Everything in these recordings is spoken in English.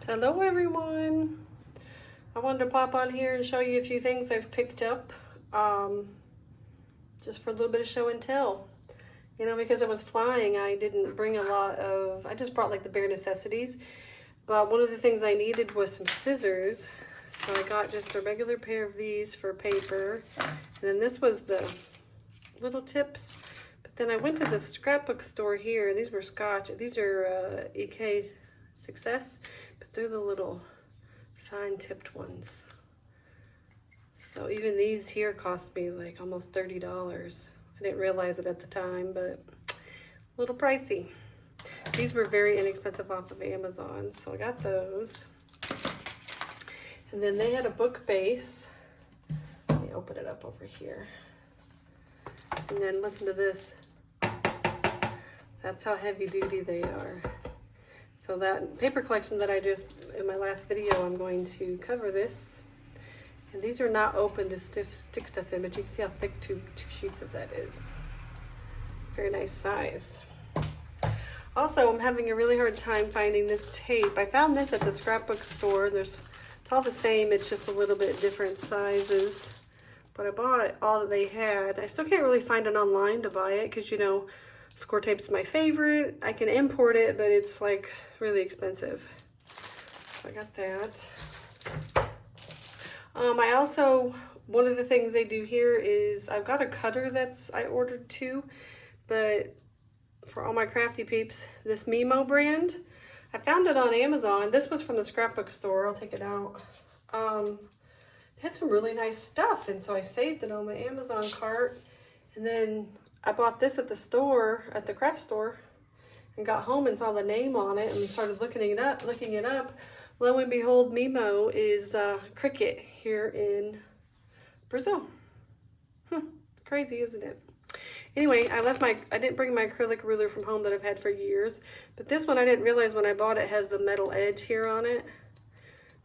Hello everyone. I wanted to pop on here and show you a few things I've picked up just for a little bit of show and tell. You know, because I was flying, I didn't bring a lot of, I just brought like the bare necessities. But one of the things I needed was some scissors. So I got just a regular pair of these for paper. And then this was the little tips. But then I went to the scrapbook store here. These were Scotch. These are EK Success. But they're the little fine tipped ones. So even these here cost me like almost $30. I didn't realize it at the time, but a little pricey. These were very inexpensive off of Amazon, so I got those. And then they had a book base. Let me open it up over here. And then listen to this. That's how heavy duty they are. So that paper collection that I just, in my last video, I'm going to cover this. And these are not open to stick stuff in, but you can see how thick two sheets of that is. Very nice size. Also, I'm having a really hard time finding this tape. I found this at the scrapbook store. It's all the same, it's just a little bit different sizes. But I bought all that they had. I still can't really find it online to buy it because, you know, score tape's my favorite. I can import it, but it's like really expensive. So I got that. I also, one of the things they do here is I've got a cutter I ordered too, but for all my crafty peeps, this Mimo brand, I found it on Amazon. This was from the scrapbook store. I'll take it out. They had some really nice stuff, and so I saved it on my Amazon cart, and then I bought this at the store, at the craft store, and got home and saw the name on it and started looking it up. Lo and behold, Mimo is Cricut here in Brazil. Crazy, isn't it? Anyway, I didn't bring my acrylic ruler from home that I've had for years, but this one I didn't realize when I bought it has the metal edge here on it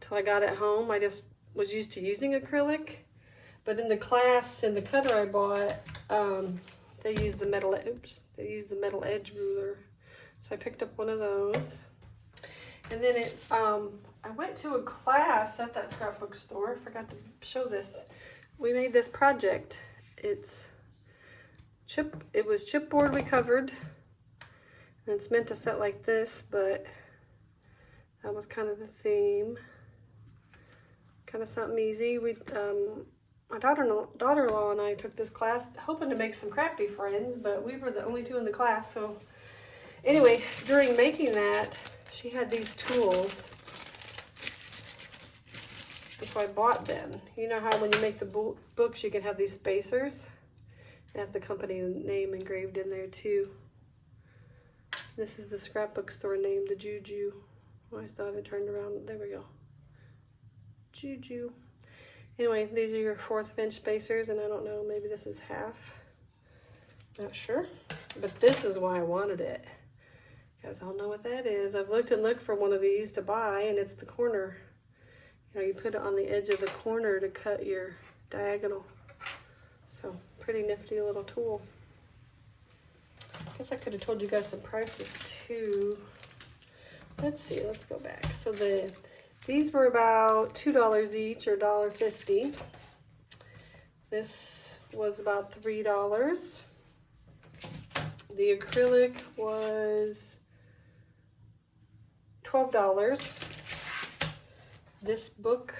till I got it home. I just was used to using acrylic, but in the class, in the cutter I bought, they use the metal edge ruler. So I picked up one of those. And then I went to a class at that scrapbook store. I forgot to show this. We made this project. It was chipboard we covered. And it's meant to set like this, but that was kind of the theme. Kind of something easy. My daughter-in-law and I took this class hoping to make some crafty friends, but we were the only two in the class. So anyway, during making that, she had these tools. So I bought them. You know how when you make the books, you can have these spacers? It has the company name engraved in there too. This is the scrapbook store name, the Juju. Oh, I still have it turned around. There we go. Juju. Anyway, these are your 1/4 inch spacers, and I don't know, maybe this is half. Not sure. But this is why I wanted it. Because I'll know what that is. I've looked and looked for one of these to buy, and it's the corner. You know, you put it on the edge of the corner to cut your diagonal. So, pretty nifty little tool. I guess I could have told you guys some prices too. Let's see, let's go back. So these were about $2 each, or $1.50. This was about $3. The acrylic was $12. This book,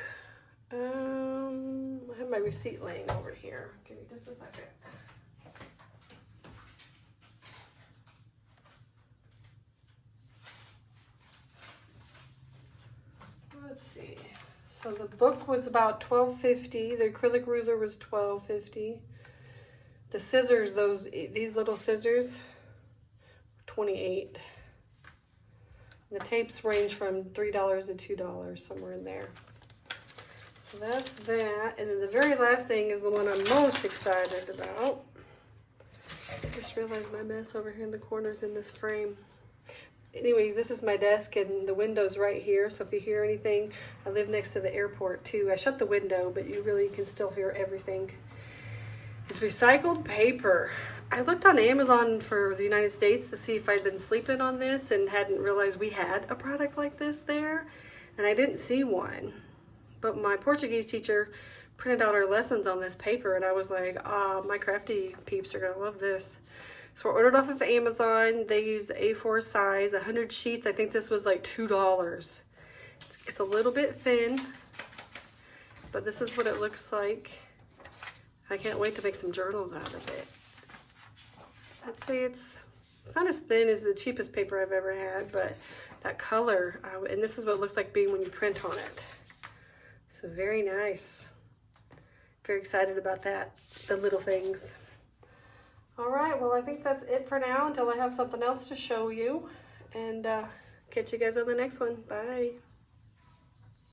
I have my receipt laying over here. Give me just a second. Let's see. So the book was about $12.50. The acrylic ruler was $12.50. The scissors, these little scissors, $28. The tapes range from $3 to $2, somewhere in there. So that's that. And then the very last thing is the one I'm most excited about. I just realized my mess over here in the corners in this frame. Anyways, this is my desk, and the window's right here, so if you hear anything, I live next to the airport too. I shut the window, but you really can still hear everything. It's recycled paper. I looked on Amazon for the United States to see if I'd been sleeping on this and hadn't realized we had a product like this there. and I didn't see one. But my Portuguese teacher printed out our lessons on this paper, and I was like, my crafty peeps are gonna love this. So I ordered off of Amazon. They use the A4 size, 100 sheets. I think this was like $2. It's a little bit thin, but this is what it looks like. I can't wait to make some journals out of it. I'd say it's not as thin as the cheapest paper I've ever had, but that color, and this is what it looks like being when you print on it. So very nice. Very excited about that, the little things. All right, well, I think that's it for now until I have something else to show you. And catch you guys on the next one. Bye.